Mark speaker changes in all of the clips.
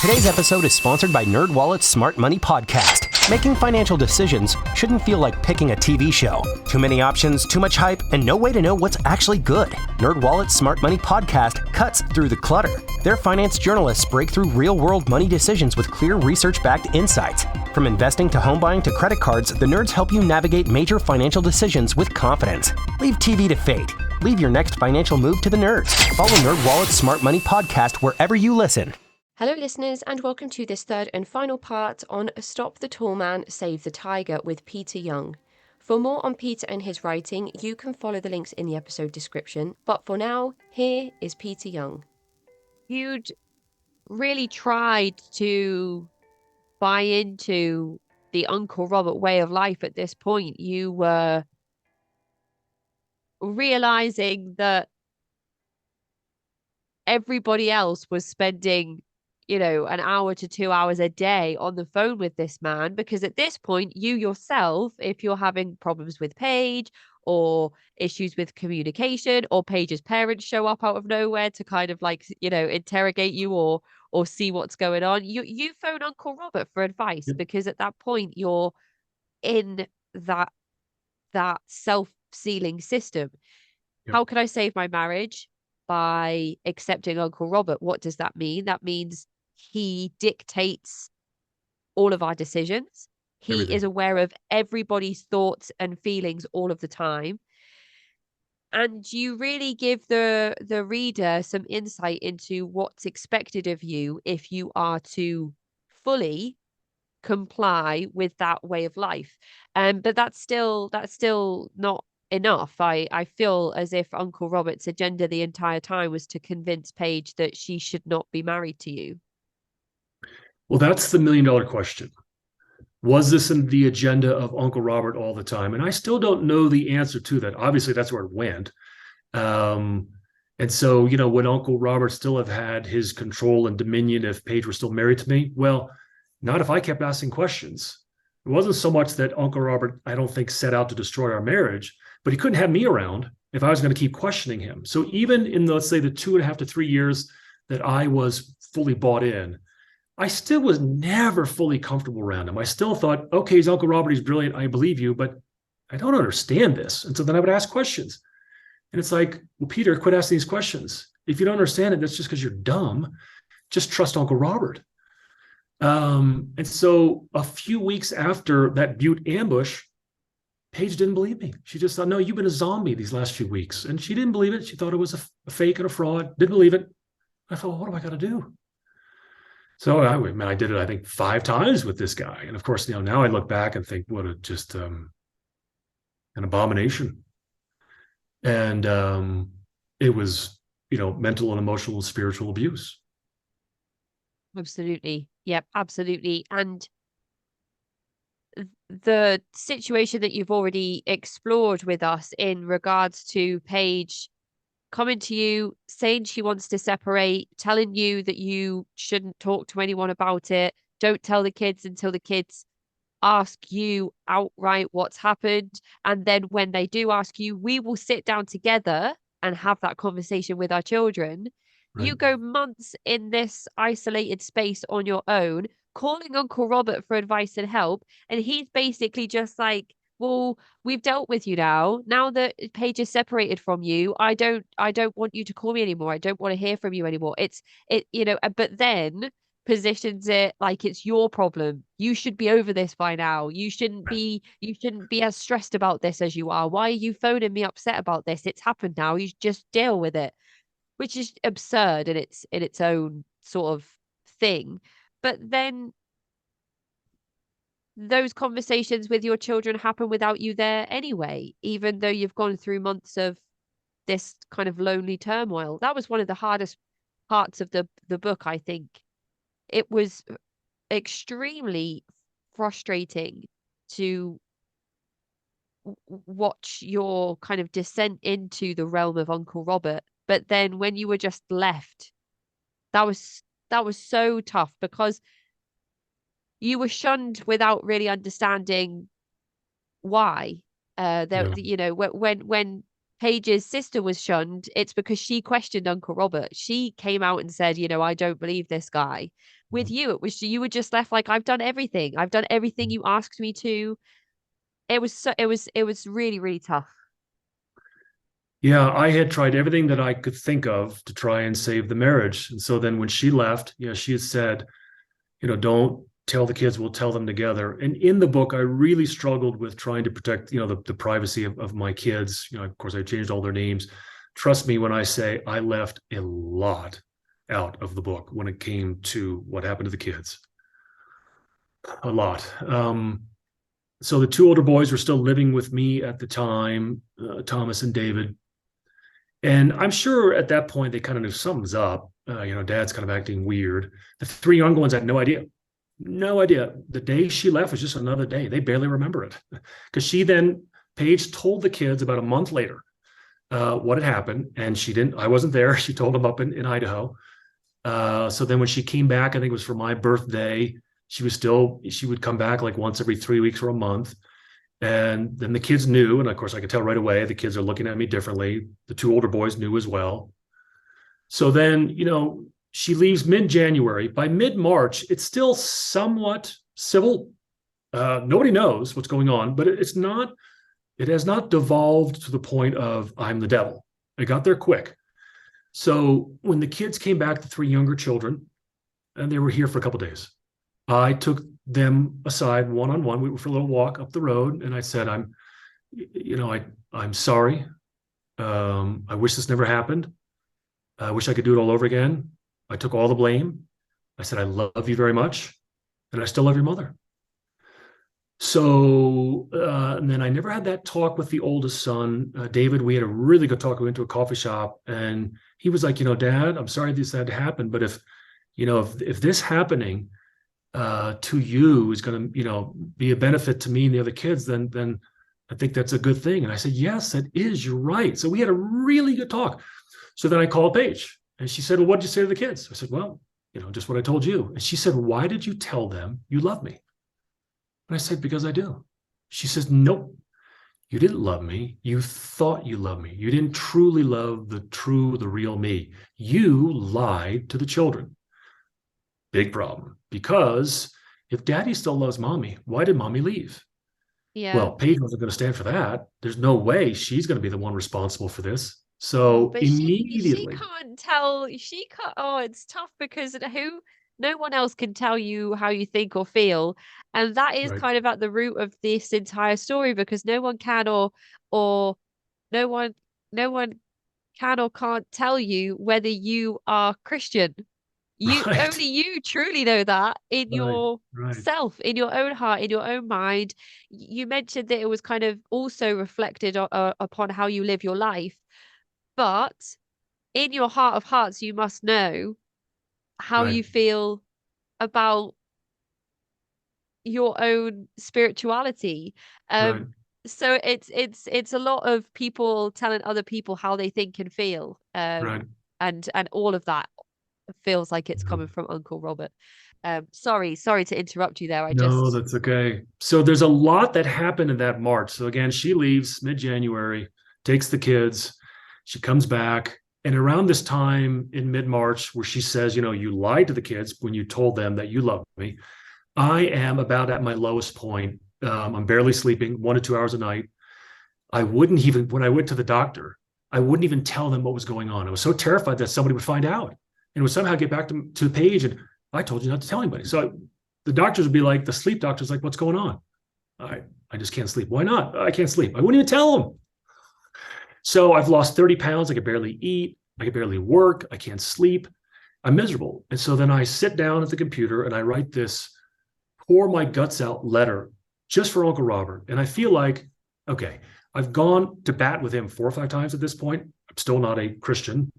Speaker 1: Today's episode is sponsored by NerdWallet's Smart Money Podcast. Making financial decisions shouldn't feel like picking a TV show. Too many options, too much hype, and no way to know what's actually good. NerdWallet's Smart Money Podcast cuts through the clutter. Their finance journalists break through real-world money decisions with clear research-backed insights. From investing to home buying to credit cards, the nerds help you navigate major financial decisions with confidence. Leave TV to fate. Leave your next financial move to the nerds. Follow NerdWallet's Smart Money Podcast wherever you listen.
Speaker 2: Hello listeners, and welcome to this third and final part on Stop the Tall Man, Save the Tiger with Peter Young. For more on Peter and his writing, you can follow the links in the episode description. But for now, here is Peter Young.
Speaker 3: You'd really tried to buy into the Uncle Robert way of life at this point. You were realizing that everybody else was spending an hour to 2 hours a day on the phone with this man, because at this point, you yourself, if you're having problems with Paige or issues with communication, or Paige's parents show up out of nowhere to kind of interrogate you or see what's going on, you phone Uncle Robert for advice. Yep. Because at that point you're in that self-sealing system. Yep. How can I save my marriage? By accepting Uncle Robert. What does that mean? That means he dictates all of our decisions. He is aware of everybody's thoughts and feelings all of the time. And you really give the reader some insight into what's expected of you if you are to fully comply with that way of life. But that's still not enough. I feel as if Uncle Robert's agenda the entire time was to convince Paige that she should not be married to you.
Speaker 4: Well, that's the $1 million question. Was this in the agenda of Uncle Robert all the time? And I still don't know the answer to that. Obviously, that's where it went. And so, would Uncle Robert still have had his control and dominion if Paige were still married to me? Well, not if I kept asking questions. It wasn't so much that Uncle Robert, I don't think, set out to destroy our marriage, but he couldn't have me around if I was going to keep questioning him. So even in, let's say, the 2.5 to 3 years that I was fully bought in, I still was never fully comfortable around him. I still thought, okay, he's Uncle Robert, he's brilliant, I believe you, but I don't understand this. And so then I would ask questions. And it's like, well, Peter, quit asking these questions. If you don't understand it, that's just because you're dumb. Just trust Uncle Robert. And so a few weeks after that Butte ambush, Paige didn't believe me. She just thought, no, you've been a zombie these last few weeks. And she didn't believe it. She thought it was a fake and a fraud. Didn't believe it. I thought, well, what do I got to do? So I did it, I think, 5 times with this guy. And of course, now I look back and think, what an abomination. And it was, mental and emotional and spiritual abuse.
Speaker 3: Absolutely. Yep, absolutely. And the situation that you've already explored with us in regards to Paige coming to you, saying she wants to separate, telling you that you shouldn't talk to anyone about it, don't tell the kids until the kids ask you outright what's happened. And then when they do ask you, we will sit down together and have that conversation with our children. Right. You go months in this isolated space on your own, calling Uncle Robert for advice and help. And he's basically just like, well, we've dealt with you now. Now that Paige is separated from you, I don't want you to call me anymore. I don't want to hear from you anymore. But then positions it like it's your problem. You should be over this by now. You shouldn't be as stressed about this as you are. Why are you phoning me upset about this? It's happened now. You just deal with it, which is absurd in its own sort of thing. But then those conversations with your children happen without you there anyway, even though you've gone through months of this kind of lonely turmoil. That was one of the hardest parts of the book, I think. It was extremely frustrating to watch your kind of descent into the realm of Uncle Robert. But then when you were just left, that was so tough, because you were shunned without really understanding why. When Paige's sister was shunned, it's because she questioned Uncle Robert. She came out and said, I don't believe this guy. with you, it was you were just left like, I've done everything. I've done everything you asked me to. It was really, really tough.
Speaker 4: Yeah, I had tried everything that I could think of to try and save the marriage. And so then when she left, she had said, don't tell the kids, we'll tell them together. And in the book, I really struggled with trying to protect, the privacy of my kids. Of course, I changed all their names. Trust me when I say I left a lot out of the book when it came to what happened to the kids. A lot. So the two older boys were still living with me at the time, Thomas and David. And I'm sure at that point they kind of knew something's up. Dad's kind of acting weird. The three younger ones had no idea. No idea. The day she left was just another day. They barely remember it. Because Paige told the kids about a month later what had happened. And I wasn't there. She told them up in Idaho. So then when she came back, I think it was for my birthday, she would come back like once every 3 weeks or a month. And then the kids knew. And of course, I could tell right away the kids are looking at me differently. The two older boys knew as well. So then, she leaves mid-January. By mid-March, it's still somewhat civil. Nobody knows what's going on, but it has not devolved to the point of I'm the devil. It got there quick. So when the kids came back, the three younger children, and they were here for a couple of days, I took them aside one-on-one. We went for a little walk up the road, and I said, I'm sorry. I wish this never happened. I wish I could do it all over again. I took all the blame. I said, I love you very much, and I still love your mother. So, and then I never had that talk with the oldest son, David. We had a really good talk. We went to a coffee shop, and he was like, Dad, I'm sorry this had to happen, but if this happening to you is going to, be a benefit to me and the other kids, then I think that's a good thing. And I said, yes, that is. You're right. So we had a really good talk. So then I called Paige, and she said, well, what did you say to the kids? I said, well, just what I told you. And she said, why did you tell them you love me? And I said, because I do. She says, nope, you didn't love me. You thought you loved me. You didn't truly love the real me. You lied to the children. Big problem. Because if daddy still loves mommy, why did mommy leave?
Speaker 3: Yeah.
Speaker 4: Well, Paige wasn't going to stand for that. There's no way she's going to be the one responsible for this. So
Speaker 3: but
Speaker 4: immediately,
Speaker 3: she can't tell. Oh, it's tough because no one else can tell you how you think or feel, and that is
Speaker 4: right,
Speaker 3: kind of at the root of this entire story, because no one can or no one no one can or can't tell you whether you are Christian.
Speaker 4: right,
Speaker 3: Only you truly know that in
Speaker 4: right, right,
Speaker 3: yourself, in your own heart, in your own mind. You mentioned that it was kind of also reflected upon how you live your life, but in your heart of hearts, you must know how
Speaker 4: right,
Speaker 3: you feel about your own spirituality.
Speaker 4: right,
Speaker 3: So it's a lot of people telling other people how they think and feel.
Speaker 4: right.
Speaker 3: And all of that feels like it's
Speaker 4: Yeah.
Speaker 3: coming from Uncle Robert. Sorry to interrupt you there.
Speaker 4: No, that's okay. So there's a lot that happened in that March. So again, she leaves mid-January, takes the kids, she comes back. And around this time in mid-March, where she says, you lied to the kids when you told them that you love me, I am about at my lowest point. I'm barely sleeping 1 to 2 hours a night. When I went to the doctor, I wouldn't even tell them what was going on. I was so terrified that somebody would find out and would somehow get back to Paige, and I told you not to tell anybody. So the doctors would be like, the sleep doctor's like, what's going on? I just can't sleep. Why not? I can't sleep. I wouldn't even tell them. So I've lost 30 pounds. I could barely eat. I could barely work. I can't sleep. I'm miserable. And so then I sit down at the computer and I write this pour my guts out letter just for Uncle Robert. And I feel like, okay, I've gone to bat with him 4 or 5 times at this point. I'm still not a Christian.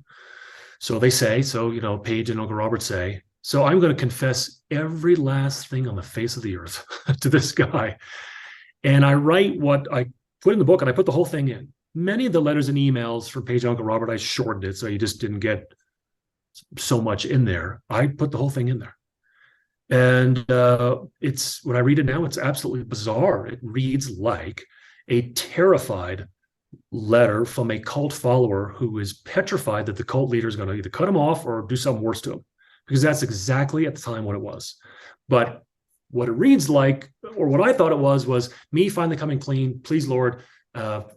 Speaker 4: So they say, Paige and Uncle Robert say, so I'm going to confess every last thing on the face of the earth to this guy. And I write what I put in the book, and I put the whole thing in. Many of the letters and emails from Paige and Uncle Robert, I shortened it, so you just didn't get so much in there. I put the whole thing in there. And when I read it now, it's absolutely bizarre. It reads like a terrified letter from a cult follower who is petrified that the cult leader is going to either cut him off or do something worse to him. because that's exactly at the time what it was. But what it reads like, or what I thought it was me finally coming clean. Please, Lord,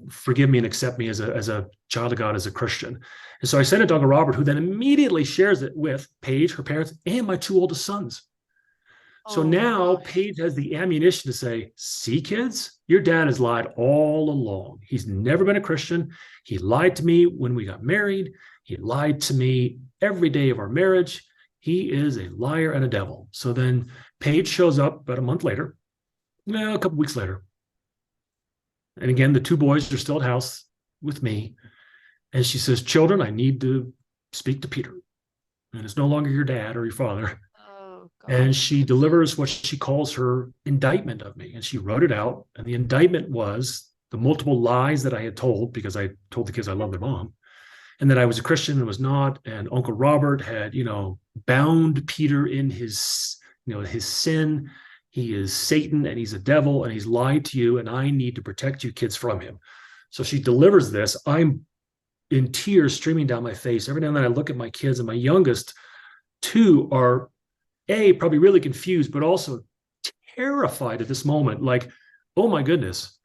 Speaker 4: forgive me and accept me as a child of God, as a Christian. And so I sent it to Uncle Robert, who then immediately shares it with Paige, her parents, and my two oldest sons. So now Paige has the ammunition to say, see, kids, your dad has lied all along. He's never been a Christian. He lied to me when we got married. He lied to me every day of our marriage. He is a liar and a devil. So then Paige shows up about a month later, a couple weeks later. And again, the two boys are still at house with me. And she says, children, I need to speak to Peter. And it's no longer your dad or your father. And she delivers what she calls her indictment of me. And she wrote it out. And the indictment was the multiple lies that I had told, because I told the kids I love their mom, and that I was a Christian and was not. And Uncle Robert had, bound Peter in his sin. He is Satan and he's a devil and he's lied to you. And I need to protect you kids from him. So she delivers this. I'm in tears streaming down my face. Every now and then I look at my kids, and my youngest two are probably really confused, but also terrified at this moment. Like, oh my goodness,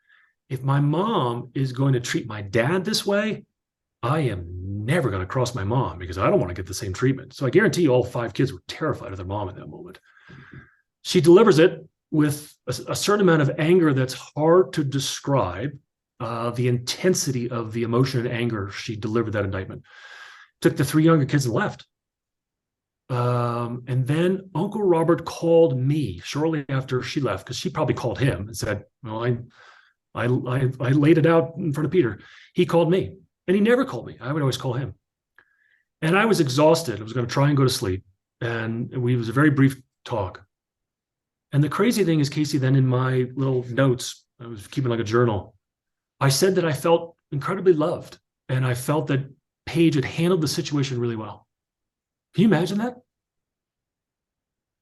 Speaker 4: if my mom is going to treat my dad this way, I am never going to cross my mom, because I don't want to get the same treatment. So I guarantee you all 5 kids were terrified of their mom in that moment. She delivers it with a certain amount of anger that's hard to describe, the intensity of the emotion and anger she delivered that indictment. Took the 3 younger kids and left. And then Uncle Robert called me shortly after she left, because she probably called him and said, well, I laid it out in front of Peter. He called me, and he never called me. I would always call him. And I was exhausted. I was going to try and go to sleep. And it was a very brief talk. And the crazy thing is, Casey, then in my little notes, I was keeping like a journal, I said that I felt incredibly loved. And I felt that Paige had handled the situation really well. Can you imagine that?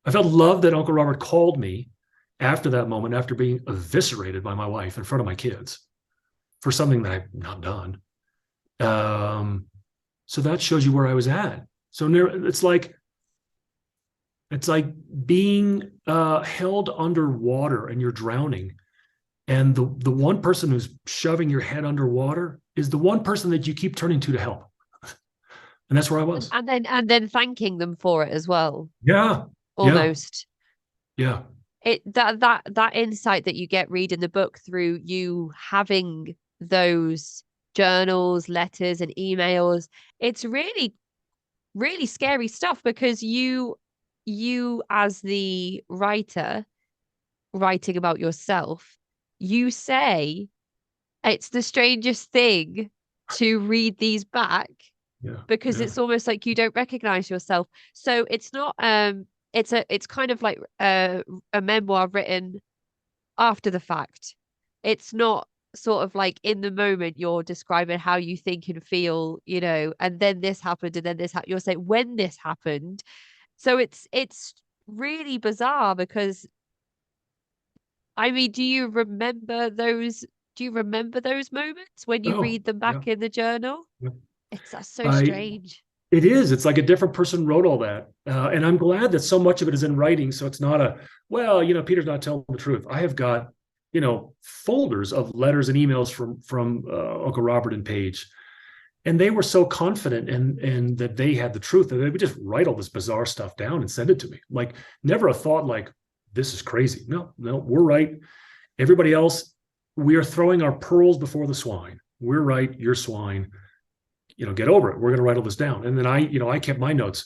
Speaker 4: I felt loved that Uncle Robert called me after that moment, after being eviscerated by my wife in front of my kids for something that I've not done. So that shows you where I was at. So it's like being held underwater and you're drowning. And the one person who's shoving your head underwater is the one person that you keep turning to help. And that's where I was.
Speaker 3: And then thanking them for it as well.
Speaker 4: Yeah.
Speaker 3: Almost.
Speaker 4: Yeah.
Speaker 3: That insight that you get reading the book through you having those journals, letters, and emails, it's really, really scary stuff, because you as the writer writing about yourself, you say it's the strangest thing to read these back.
Speaker 4: Yeah,
Speaker 3: because it's almost like you don't recognize yourself. So it's not it's kind of like a memoir written after the fact. It's not sort of like in the moment you're describing how you think and feel, and then this happened and then this happened. You're saying when this happened. So it's really bizarre, because I mean, do you remember those moments when you read them back in the journal?
Speaker 4: Yeah.
Speaker 3: That's so strange.
Speaker 4: It is. It's like a different person wrote all that. And I'm glad that so much of it is in writing. So it's not Peter's not telling the truth. I have got, folders of letters and emails from Uncle Robert and Paige. And they were so confident in that they had the truth that they would just write all this bizarre stuff down and send it to me. Like, never a thought like, this is crazy. No, we're right. Everybody else, we are throwing our pearls before the swine. We're right. You're swine. Get over it. We're going to write all this down. And then I kept my notes.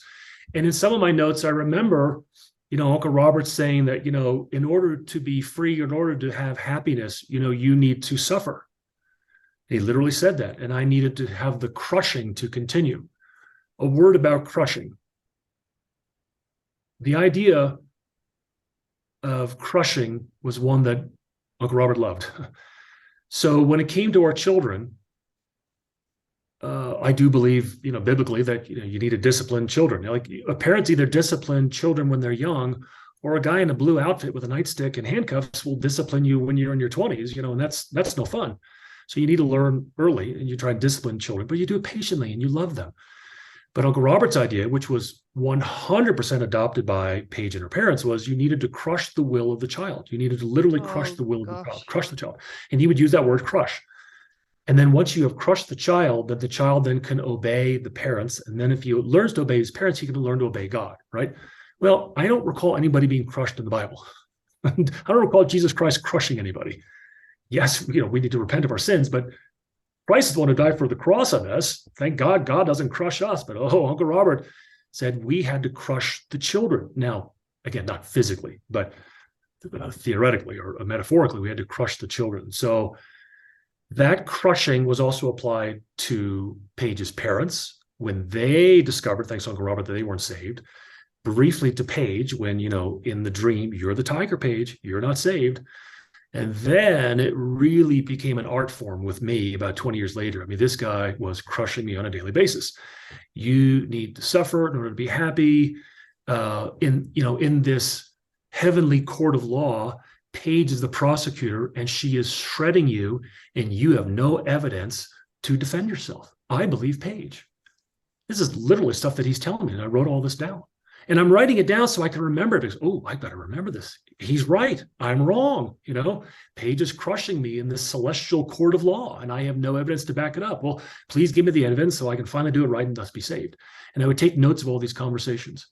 Speaker 4: And in some of my notes, I remember, Uncle Robert saying that, in order to be free, in order to have happiness, you need to suffer. He literally said that. And I needed to have the crushing to continue. A word about crushing. The idea of crushing was one that Uncle Robert loved. So when it came to our children, I do believe, biblically that, you need to discipline children. Like, parents either discipline children when they're young, or a guy in a blue outfit with a nightstick and handcuffs will discipline you when you're in your 20s, and that's no fun. So you need to learn early, and you try and discipline children, but you do it patiently and you love them. But Uncle Robert's idea, which was 100% adopted by Paige and her parents, was you needed to crush the will of the child. You needed to literally crush the will of the child, crush the child. And he would use that word crush. And then once you have crushed the child, that the child then can obey the parents. And then if he learns to obey his parents, he can learn to obey God, right? Well, I don't recall anybody being crushed in the Bible. I don't recall Jesus Christ crushing anybody. Yes, we need to repent of our sins, but Christ is the one who died for the cross on us. Thank God, God doesn't crush us. But Uncle Robert said we had to crush the children. Now, again, not physically, but theoretically or metaphorically, we had to crush the children. So that crushing was also applied to Paige's parents when they discovered, thanks to Uncle Robert, that they weren't saved. Briefly to Paige when, in the dream, you're the tiger, Paige, you're not saved. And then it really became an art form with me about 20 years later. I mean, this guy was crushing me on a daily basis. You need to suffer in order to be happy. In this heavenly court of law, Paige is the prosecutor and she is shredding you and you have no evidence to defend yourself. I believe Paige. This is literally stuff that he's telling me, and I wrote all this down. And I'm writing it down so I can remember it because, I got to remember this. He's right. I'm wrong. Paige is crushing me in this celestial court of law, and I have no evidence to back it up. Well, please give me the evidence so I can finally do it right and thus be saved. And I would take notes of all these conversations.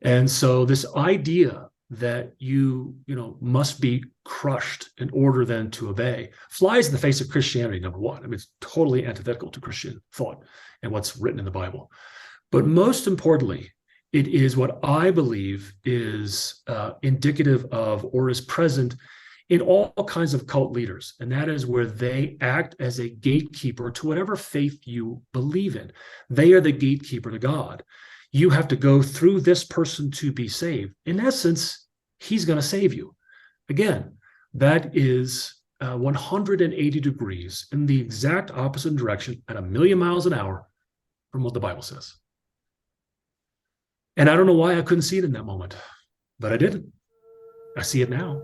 Speaker 4: And so this idea that you must be crushed in order then to obey flies in the face of Christianity, number one. I mean, it's totally antithetical to Christian thought and what's written in the Bible. But most importantly, it is what I believe is indicative of or is present in all kinds of cult leaders. And that is where they act as a gatekeeper to whatever faith you believe in. They are the gatekeeper to God. You have to go through this person to be saved. In essence, he's going to save you. Again, that is 180 degrees in the exact opposite direction at 1,000,000 miles an hour from what the Bible says. And I don't know why I couldn't see it in that moment, but I didn't. I see it now.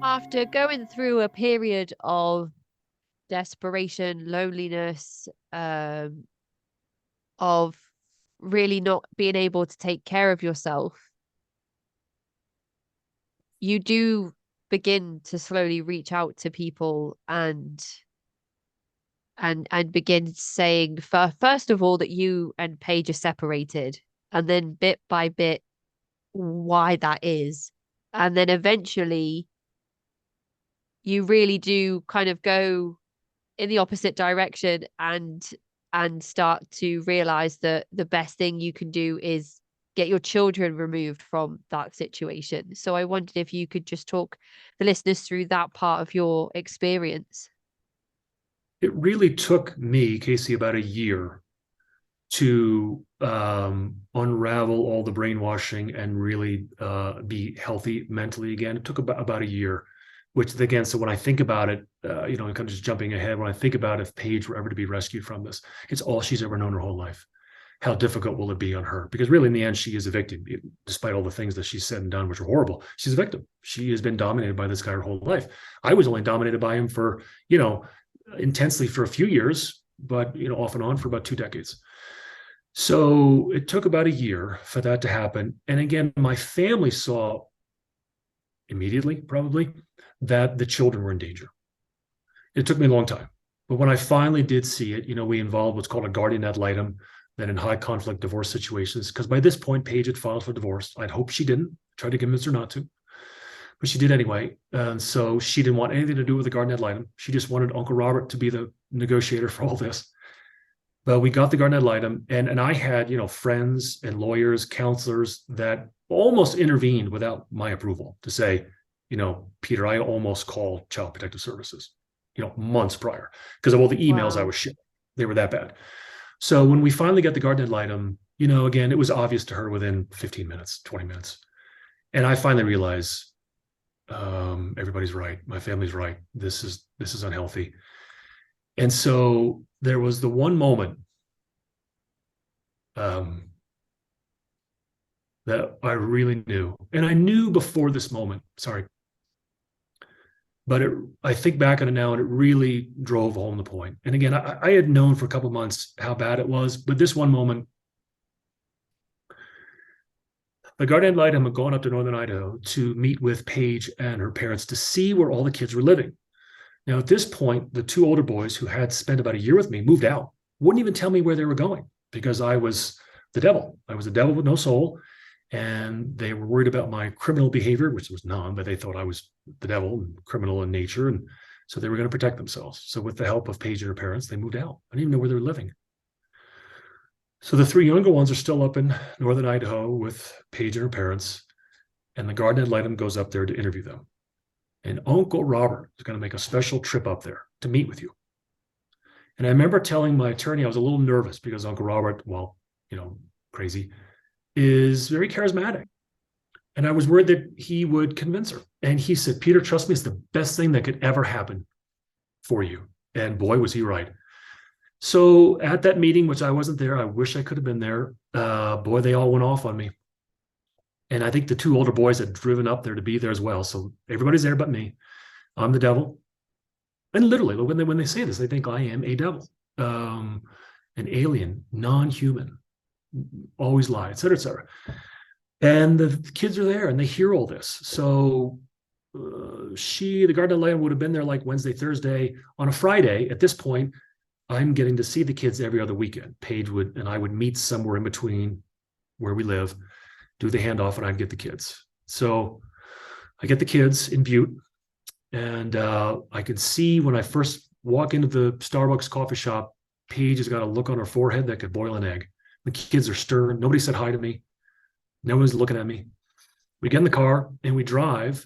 Speaker 3: After going through a period of desperation, loneliness, of really not being able to take care of yourself, you do begin to slowly reach out to people and begin saying, first of all, that you and Paige are separated, and then bit by bit why that is. And then eventually you really do kind of go in the opposite direction and start to realize that the best thing you can do is get your children removed from that situation. So I wondered if you could just talk the listeners through that part of your experience.
Speaker 4: It really took me, Casey, about a year to unravel all the brainwashing and really be healthy mentally again. It took about a year, which again, so when I think about it, I'm kind of just jumping ahead. When I think about if Paige were ever to be rescued from this, it's all she's ever known her whole life. How difficult will it be on her? Because really, in the end, she is a victim, despite all the things that she's said and done, which are horrible. She's a victim. She has been dominated by this guy her whole life. I was only dominated by him for, intensely for a few years, but, off and on for about 2 decades. So it took about a year for that to happen. And again, my family saw immediately, probably, that the children were in danger. It took me a long time. But when I finally did see it, we involved what's called a guardian ad litem, that in high conflict divorce situations, because by this point, Paige had filed for divorce. I'd hope she didn't, tried to convince her not to, but she did anyway. And so she didn't want anything to do with the guardian ad litem. She just wanted Uncle Robert to be the negotiator for all this. But we got the guardian ad litem, and I had, friends and lawyers, counselors that almost intervened without my approval to say, Peter, I almost called Child Protective Services, months prior, because of all the emails I was shipping. They were that bad. So when we finally got the guardian ad litem, again, it was obvious to her within 15 minutes, 20 minutes. And I finally realized everybody's right. My family's right. This is unhealthy. And so there was the one moment that I really knew, and I knew before this moment, sorry, but I think back on it now, and it really drove home the point. And again, I had known for a couple months how bad it was, but this one moment, the guardian ad litem had gone up to northern Idaho to meet with Paige and her parents to see where all the kids were living. Now, at this point, the two older boys who had spent about a year with me moved out, wouldn't even tell me where they were going because I was the devil. I was the devil with no soul. And they were worried about my criminal behavior, which was none, but they thought I was the devil and criminal in nature. And so they were going to protect themselves. So with the help of Paige and her parents, they moved out. I didn't even know where they were living. So the three younger ones are still up in northern Idaho with Paige and her parents. And the guardian ad litem goes up there to interview them. And Uncle Robert is going to make a special trip up there to meet with you. And I remember telling my attorney I was a little nervous because Uncle Robert, well, crazy, is very charismatic. And I was worried that he would convince her. And he said, Peter, trust me, it's the best thing that could ever happen for you. And boy, was he right. So at that meeting, which I wasn't there, I wish I could have been there. Boy, they all went off on me. And I think the two older boys had driven up there to be there as well. So everybody's there but me. I'm the devil. And literally, when they say this, they think I am a devil, an alien, non-human, always lie, et cetera, et cetera. And the kids are there and they hear all this. So the guardian ad litem would have been there like Wednesday, Thursday. On a Friday, at this point, I'm getting to see the kids every other weekend. Paige and I would meet somewhere in between where we live, do the handoff, and I'd get the kids. So I get the kids in Butte, and I could see when I first walk into the Starbucks coffee shop, Paige has got a look on her forehead that could boil an egg. The kids are stern. Nobody said hi to me. No one's looking at me. We get in the car and we drive.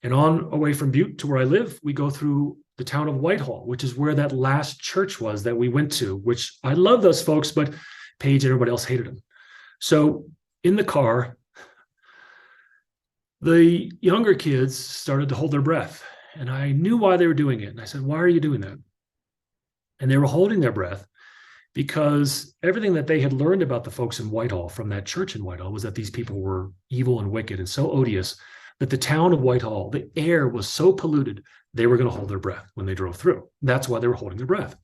Speaker 4: And on away from Butte to where I live, we go through the town of Whitehall, which is where that last church was that we went to, which I love those folks, but Paige and everybody else hated them. So in the car, the younger kids started to hold their breath. And I knew why they were doing it. And I said, why are you doing that? And they were holding their breath because everything that they had learned about the folks in Whitehall from that church in Whitehall was that these people were evil and wicked and so odious that the town of Whitehall, the air was so polluted, they were going to hold their breath when they drove through. That's why they were holding their breath.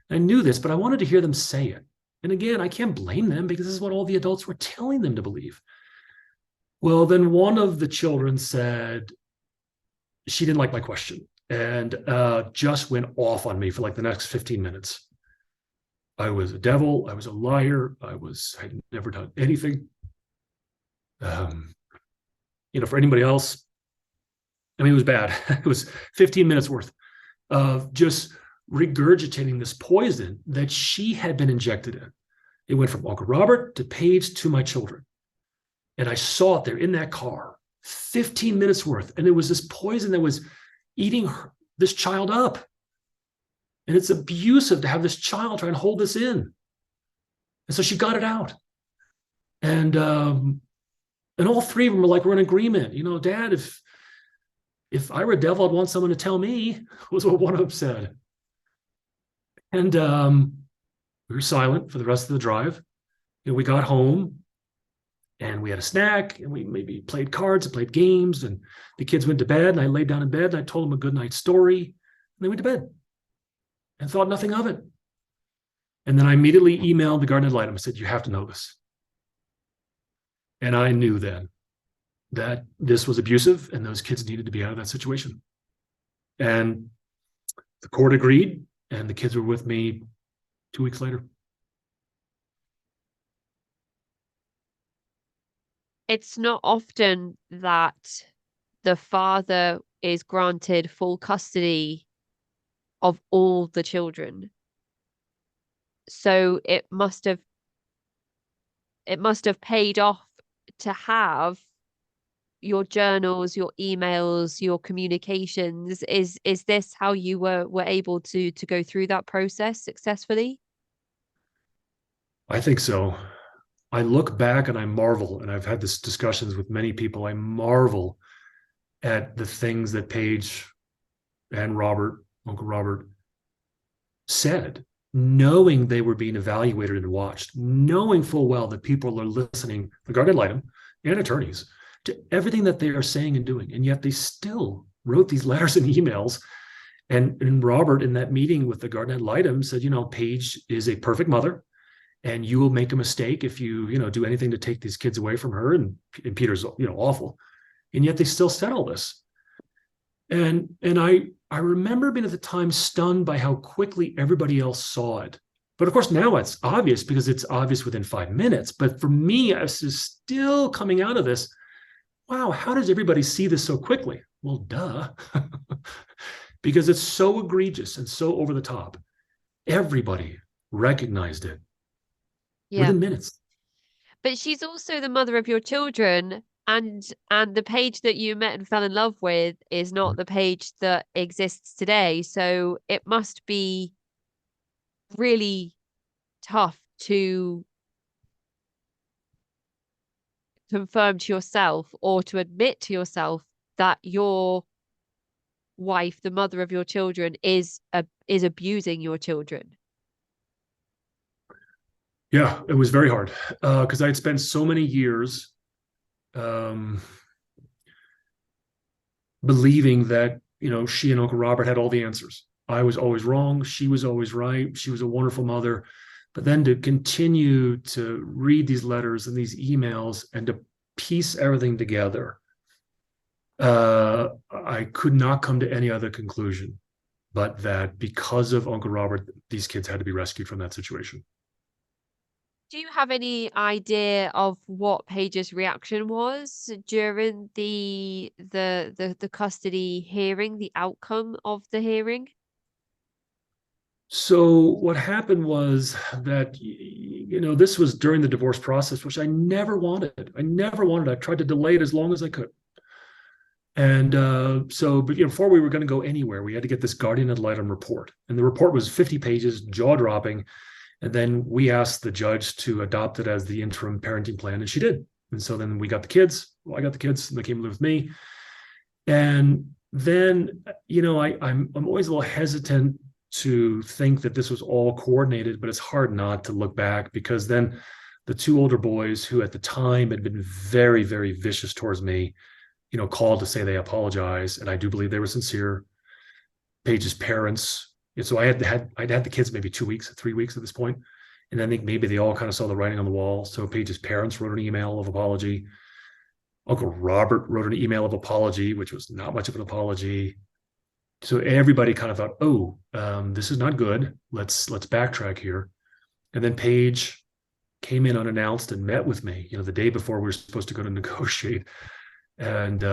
Speaker 4: I knew this, but I wanted to hear them say it. And again, I can't blame them because this is what all the adults were telling them to believe. Well, then one of the children said she didn't like my question and just went off on me for like the next 15 minutes. I was a devil. I was a liar. I'd never done anything. For anybody else, I mean, it was bad. It was 15 minutes worth of just regurgitating this poison that she had been injected in. It went from Uncle Robert to Paige to my children. And I saw it there in that car, 15 minutes worth. And it was this poison that was eating this child up. And it's abusive to have this child try and hold this in. And so she got it out. And all three of them were like, we're in agreement. Dad, if I were a devil, I'd want someone to tell me, was what one of them said. And we were silent for the rest of the drive. We got home and we had a snack and we maybe played cards and played games. And the kids went to bed and I laid down in bed and I told them a good night story. And they went to bed and thought nothing of it. And then I immediately emailed the guardian ad litem and said, you have to know this. And I knew then that this was abusive and those kids needed to be out of that situation. And the court agreed and the kids were with me 2 weeks later.
Speaker 3: It's not often that the father is granted full custody of all the children. So it must have paid off to have your journals, your emails, your communications. Is this how you were able to go through that process successfully?
Speaker 4: I think so. I look back and I marvel, and I've had this discussions with many people. I marvel at the things that Paige and Robert, Uncle Robert, said, knowing they were being evaluated and watched, knowing full well that people are listening, the guard ad litem and attorneys, to everything that they are saying and doing. And yet they still wrote these letters and emails. And Robert, in that meeting with the guard ad litem, said, Paige is a perfect mother, and you will make a mistake if you, do anything to take these kids away from her. And Peter's, awful. And yet they still said all this. And I remember being at the time stunned by how quickly everybody else saw it. But of course, now it's obvious because it's obvious within 5 minutes. But for me, I was just still coming out of this. Wow, how does everybody see this so quickly? Well, duh. Because it's so egregious and so over the top. Everybody recognized it within minutes.
Speaker 3: But she's also the mother of your children, and the Paige that you met and fell in love with is not the Paige that exists today. So it must be really tough to confirm to yourself or to admit to yourself that your wife, the mother of your children, is abusing your children.
Speaker 4: Yeah, it was very hard because I had spent so many years believing that, she and Uncle Robert had all the answers. I was always wrong. She was always right. She was a wonderful mother. But then to continue to read these letters and these emails and to piece everything together, I could not come to any other conclusion but that because of Uncle Robert, these kids had to be rescued from that situation.
Speaker 3: Do you have any idea of what Paige's reaction was during the custody hearing, the outcome of the hearing?
Speaker 4: So what happened was that, this was during the divorce process, which I never wanted. I tried to delay it as long as I could. And but before we were going to go anywhere, we had to get this guardian ad litem report. And the report was 50 pages, jaw-dropping. And then we asked the judge to adopt it as the interim parenting plan, and she did. And so then we got the kids. Well, I got the kids, and they came to live with me. And then, I'm always a little hesitant to think that this was all coordinated, but it's hard not to look back because then the two older boys who at the time had been very, very vicious towards me, called to say they apologize. And I do believe they were sincere. Paige's parents. And so I'd had the kids maybe 2 weeks, 3 weeks at this point. And I think maybe they all kind of saw the writing on the wall. So Paige's parents wrote an email of apology. Uncle Robert wrote an email of apology, which was not much of an apology. So everybody kind of thought, this is not good. Let's backtrack here. And then Paige came in unannounced and met with me, the day before we were supposed to go to negotiate. And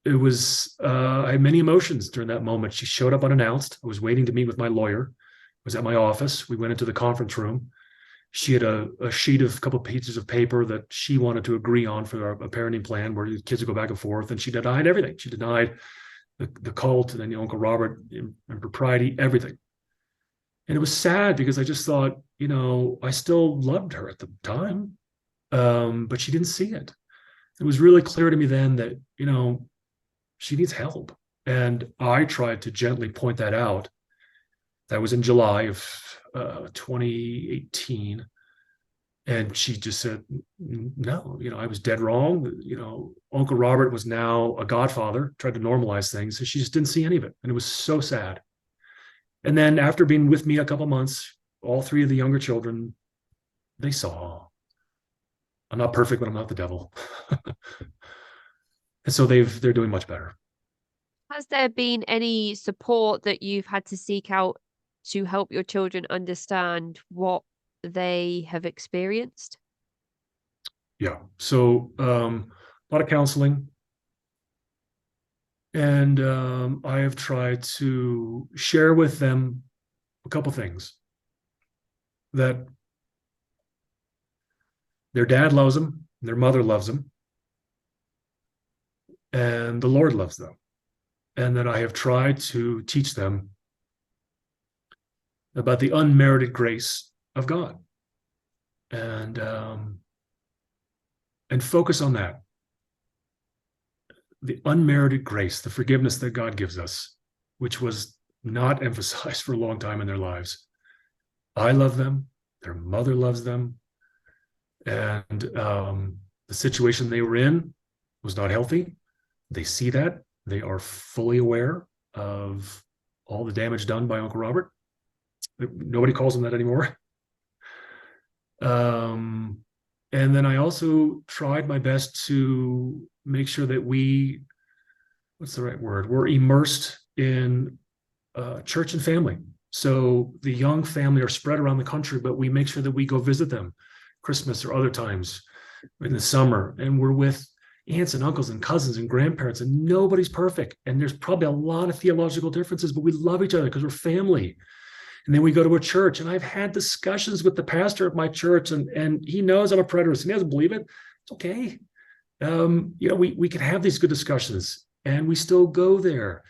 Speaker 4: it was, I had many emotions during that moment. She showed up unannounced. I was waiting to meet with my lawyer. I was at my office. We went into the conference room. She had a sheet of a couple of pieces of paper that she wanted to agree on for a parenting plan where the kids would go back and forth. And she denied everything. She denied the cult and then Uncle Robert and propriety, everything. And it was sad because I just thought, I still loved her at the time, but she didn't see it. It was really clear to me then that, she needs help. And I tried to gently point that out. That was in July of 2018. And she just said, no, I was dead wrong. Uncle Robert was now a godfather, tried to normalize things. So she just didn't see any of it. And it was so sad. And then after being with me a couple months, all three of the younger children, they saw, I'm not perfect, but I'm not the devil. And so they're doing much better.
Speaker 3: Has there been any support that you've had to seek out to help your children understand what they have experienced?
Speaker 4: Yeah. So a lot of counseling. And I have tried to share with them a couple things. That their dad loves them, their mother loves them, and the Lord loves them. And that I have tried to teach them about the unmerited grace of God. And focus on that. The unmerited grace, the forgiveness that God gives us, which was not emphasized for a long time in their lives. I love them. Their mother loves them. And the situation they were in was not healthy. They see that. They are fully aware of all the damage done by Uncle Robert. Nobody calls him that anymore. And then I also tried my best to make sure that what's the right word? We're immersed in church and family. So the young family are spread around the country, but we make sure that we go visit them Christmas or other times in the summer. And we're with aunts and uncles and cousins and grandparents, and nobody's perfect. And there's probably a lot of theological differences, but we love each other because we're family. And then we go to a church, and I've had discussions with the pastor of my church, and he knows I'm a preterist, and he doesn't believe it. It's okay. We can have these good discussions, and we still go there.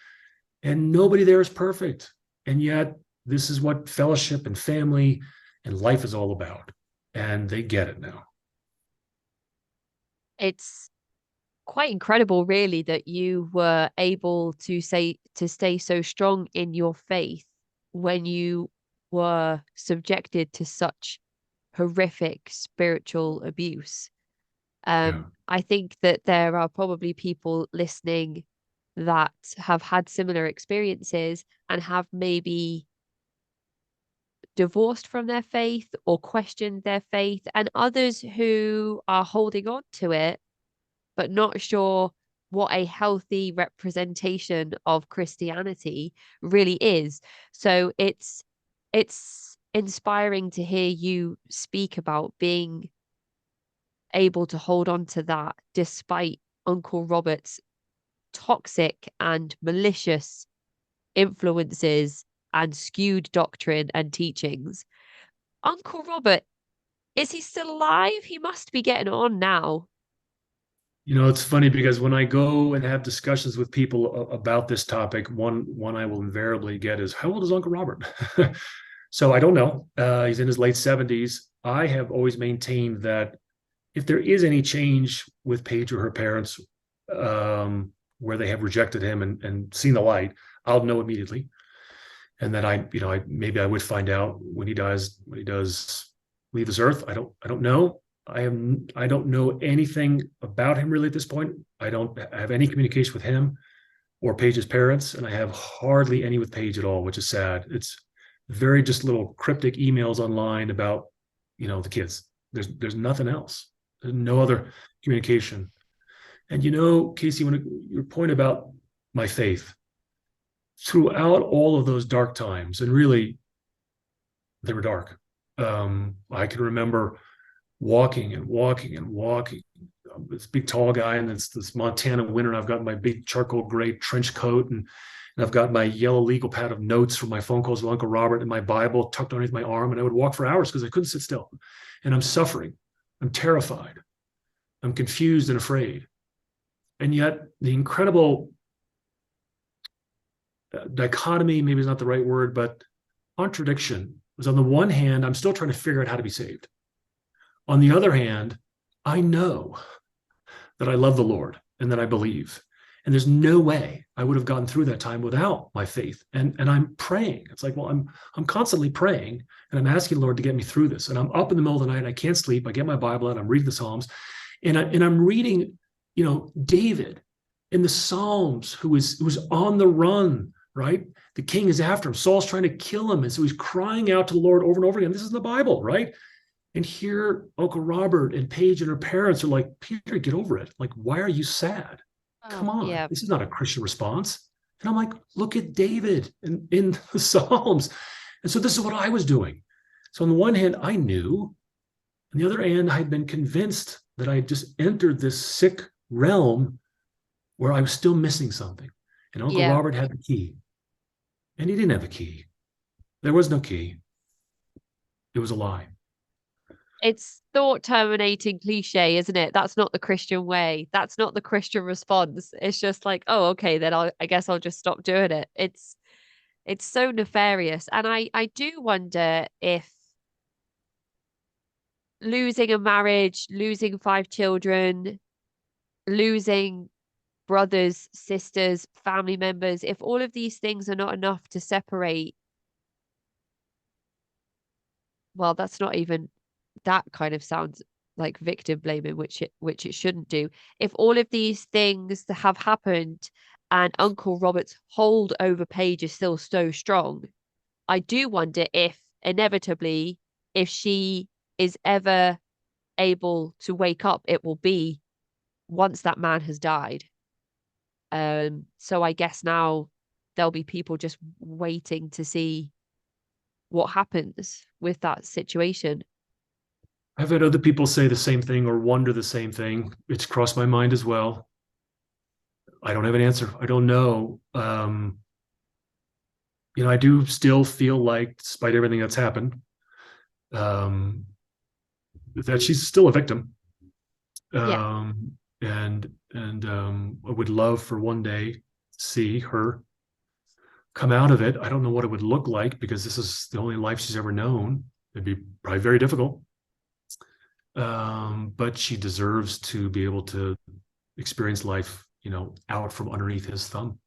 Speaker 4: And nobody there is perfect. And yet, this is what fellowship and family and life is all about. And they get it now.
Speaker 3: It's quite incredible, really, that you were able to stay so strong in your faith when you were subjected to such horrific spiritual abuse.
Speaker 4: Yeah.
Speaker 3: I think that there are probably people listening that have had similar experiences and have maybe divorced from their faith or questioned their faith, and others who are holding on to it but not sure what a healthy representation of Christianity really is. So it's inspiring to hear you speak about being able to hold on to that despite Uncle Robert's toxic and malicious influences and skewed doctrine and teachings. Uncle Robert, is he still alive? He must be getting on now.
Speaker 4: It's funny because when I go and have discussions with people about this topic, one I will invariably get is, how old is Uncle Robert? So I don't know. He's in his late 70s. I have always maintained that if there is any change with Paige or her parents, where they have rejected him and seen the light, I'll know immediately. And then maybe I would find out when he does leave this earth. I don't know. I don't know anything about him really at this point. I don't have any communication with him or Paige's parents, and I have hardly any with Paige at all, which is sad. It's very just little cryptic emails online about, the kids. There's nothing else. There's no other communication. And Casey, when your point about my faith, throughout all of those dark times, and really they were dark. I can remember walking and walking and walking. I'm this big tall guy, and it's this Montana winter, and I've got my big charcoal gray trench coat, and I've got my yellow legal pad of notes from my phone calls with Uncle Robert and my Bible tucked underneath my arm, and I would walk for hours because I couldn't sit still. And I'm suffering. I'm terrified. I'm confused and afraid. And yet the incredible dichotomy, maybe is not the right word, but contradiction was, on the one hand, I'm still trying to figure out how to be saved. On the other hand, I know that I love the Lord and that I believe. And there's no way I would have gotten through that time without my faith. And I'm praying. It's like, well, I'm constantly praying, and I'm asking the Lord to get me through this. And I'm up in the middle of the night. I can't sleep. I get my Bible out. I'm reading the Psalms, and I'm reading, David in the Psalms, who was on the run, right? The king is after him. Saul's trying to kill him. And so he's crying out to the Lord over and over again. This is the Bible, right? And here, Uncle Robert and Paige and her parents are like, Peter, get over it. Like, why are you sad? Come on,
Speaker 3: Yeah.
Speaker 4: This is not a Christian response. And I'm like, look at David in the Psalms. And so this is what I was doing. So on the one hand, I knew. On the other hand, I had been convinced that I had just entered this sick realm where I was still missing something. And Uncle Robert had the key. And he didn't have the key. There was no key. It was a lie.
Speaker 3: It's thought terminating cliche, isn't it? That's not the Christian way. That's not the Christian response. It's just like, oh, okay, then I guess I'll just stop doing it. It's so nefarious. And I do wonder if losing a marriage, losing 5 children, losing brothers, sisters, family members, if all of these things are not enough to separate, well, that's not even, that kind of sounds like victim blaming, which it shouldn't do. If all of these things that have happened and Uncle Robert's hold over Paige is still so strong, I do wonder if inevitably, if she is ever able to wake up, it will be once that man has died. So I guess now there'll be people just waiting to see what happens with that situation.
Speaker 4: I've had other people say the same thing or wonder the same thing. It's crossed my mind as well. I don't have an answer. I don't know. I do still feel like, despite everything that's happened, that she's still a victim.
Speaker 3: Yeah.
Speaker 4: And I would love for one day to see her come out of it. I don't know what it would look like because this is the only life she's ever known. It'd be probably very difficult. But she deserves to be able to experience life, out from underneath his thumb.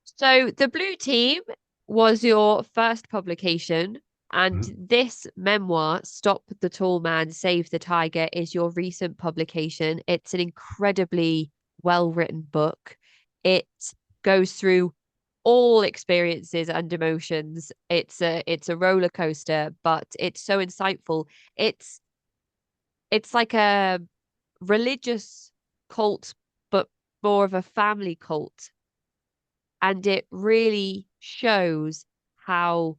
Speaker 3: So The Blue Team was your first publication, and
Speaker 4: Mhm.
Speaker 3: this memoir, Stop the Tall Man, Save the Tiger, is your recent publication. It's an incredibly well-written book. It goes through all experiences and emotions. It's a roller coaster, but it's so insightful. It's like a religious cult, but more of a family cult. And it really shows how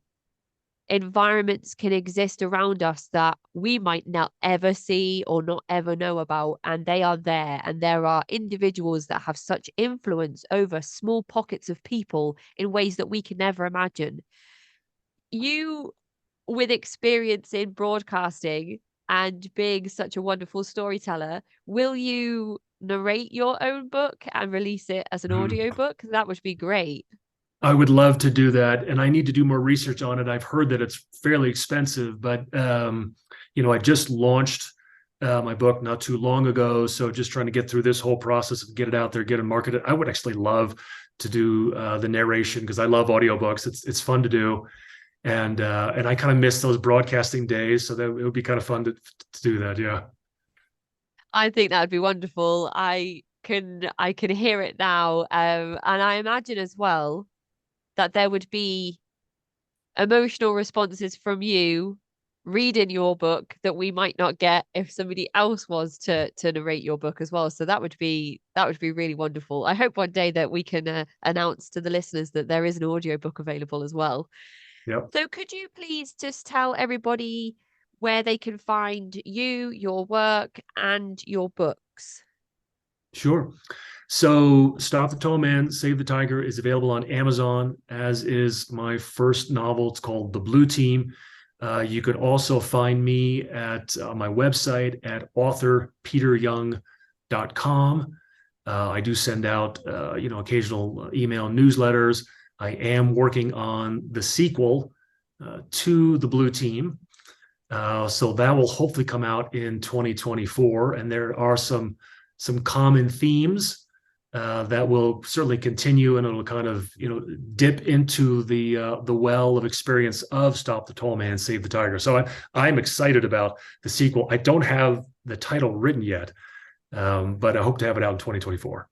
Speaker 3: environments can exist around us that we might not ever see or not ever know about, and they are there. And there are individuals that have such influence over small pockets of people in ways that we can never imagine. You, with experience in broadcasting and being such a wonderful storyteller, will you narrate your own book and release it as an
Speaker 4: Mhm.
Speaker 3: audio book? That would be great.
Speaker 4: I would love to do that, and I need to do more research on it. I've heard that it's fairly expensive, but I just launched my book not too long ago, so just trying to get through this whole process of get it out there, get it marketed. I would actually love to do the narration because I love audiobooks. It's fun to do, and I kind of miss those broadcasting days, so that it would be kind of fun to do that. Yeah.
Speaker 3: I think that would be wonderful. I can hear it now. And I imagine as well that there would be emotional responses from you reading your book that we might not get if somebody else was to narrate your book as well. So that would be really wonderful. I hope one day that we can announce to the listeners that there is an audiobook available as well.
Speaker 4: Yep.
Speaker 3: So could you please just tell everybody where they can find you, your work, and your books?
Speaker 4: Sure. So, Stop the Tall Man, Save the Tiger is available on Amazon, as is my first novel. It's called The Blue Team. You could also find me at my website at authorpeteryoung.com. I do send out, occasional email newsletters. I am working on the sequel to The Blue Team. So that will hopefully come out in 2024. And there are some common themes that will certainly continue, and it'll kind of dip into the well of experience of Stop the Tall Man, Save the Tiger. So I'm excited about the sequel. I don't have the title written yet, but I hope to have it out in 2024.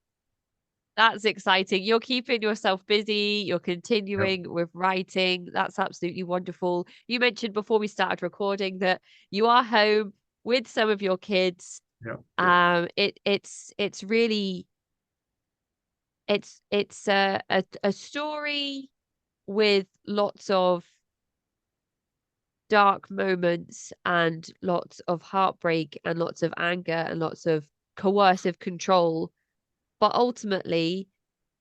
Speaker 3: That's exciting. You're keeping yourself busy. You're
Speaker 4: Yep.
Speaker 3: continuing with writing. That's absolutely wonderful. You mentioned before we started recording that you are home with some of your kids.
Speaker 4: Yep. Yep.
Speaker 3: It's really it's a story with lots of dark moments and lots of heartbreak and lots of anger and lots of coercive control. But ultimately,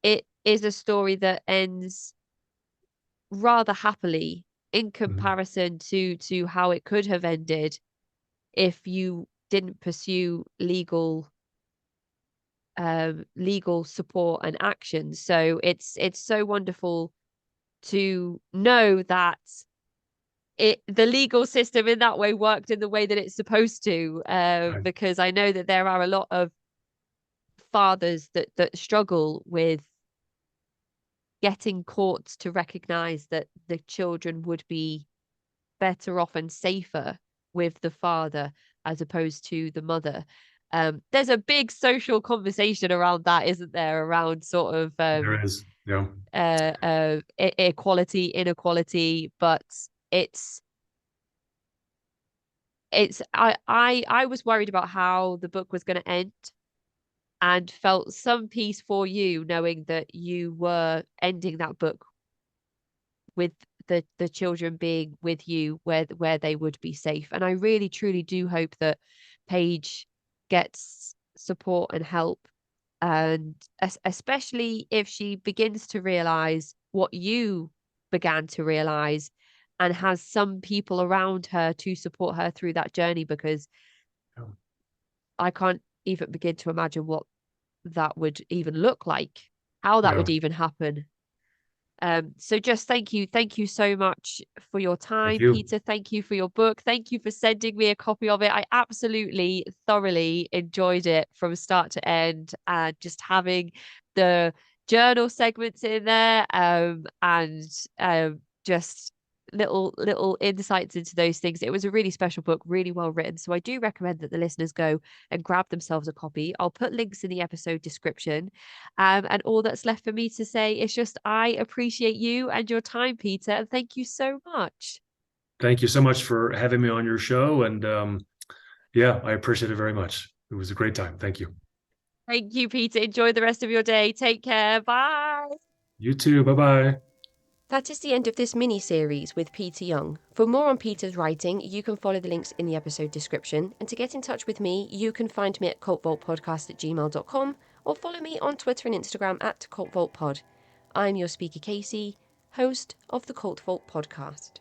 Speaker 3: it is a story that ends rather happily in
Speaker 4: Mhm.
Speaker 3: comparison to how it could have ended if you didn't pursue legal support and action. So it's so wonderful to know that the legal system in that way worked in the way that it's supposed to,
Speaker 4: Right.
Speaker 3: because I know that there are a lot of fathers that struggle with getting courts to recognize that the children would be better off and safer with the father as opposed to the mother. There's a big social conversation around that, isn't there? Around sort of
Speaker 4: There is. Yeah.
Speaker 3: equality, inequality, but it's I was worried about how the book was going to end, and felt some peace for you knowing that you were ending that book with the children being with you where they would be safe. And I really truly do hope that Paige gets support and help, and especially if she begins to realize what you began to realize, and has some people around her to support her through that journey, because
Speaker 4: Yeah.
Speaker 3: I can't even begin to imagine what that would even look like, how that
Speaker 4: Yeah.
Speaker 3: would even happen. So just thank you so much for your
Speaker 4: Thank
Speaker 3: time,
Speaker 4: you.
Speaker 3: Peter. Thank you for your book. Thank you for sending me a copy of it. I absolutely thoroughly enjoyed it from start to end, and just having the journal segments in there, and just little insights into those things. It was a really special book, really well written. So I do recommend that the listeners go and grab themselves a copy. I'll put links in the episode description. And all that's left for me to say is just I appreciate you and your time, Peter, and thank you so much.
Speaker 4: Thank you so much for having me on your show. And yeah, I appreciate it very much. It was a great time. Thank you.
Speaker 3: Thank you, Peter. Enjoy the rest of your day. Take care. Bye.
Speaker 4: You too. Bye bye.
Speaker 2: That is the end of this mini-series with Peter Young. For more on Peter's writing, you can follow the links in the episode description. And to get in touch with me, you can find me at cultvaultpodcast@gmail.com or follow me on Twitter and Instagram @cultvaultpod. I'm your speaker, Casey, host of the Cult Vault Podcast.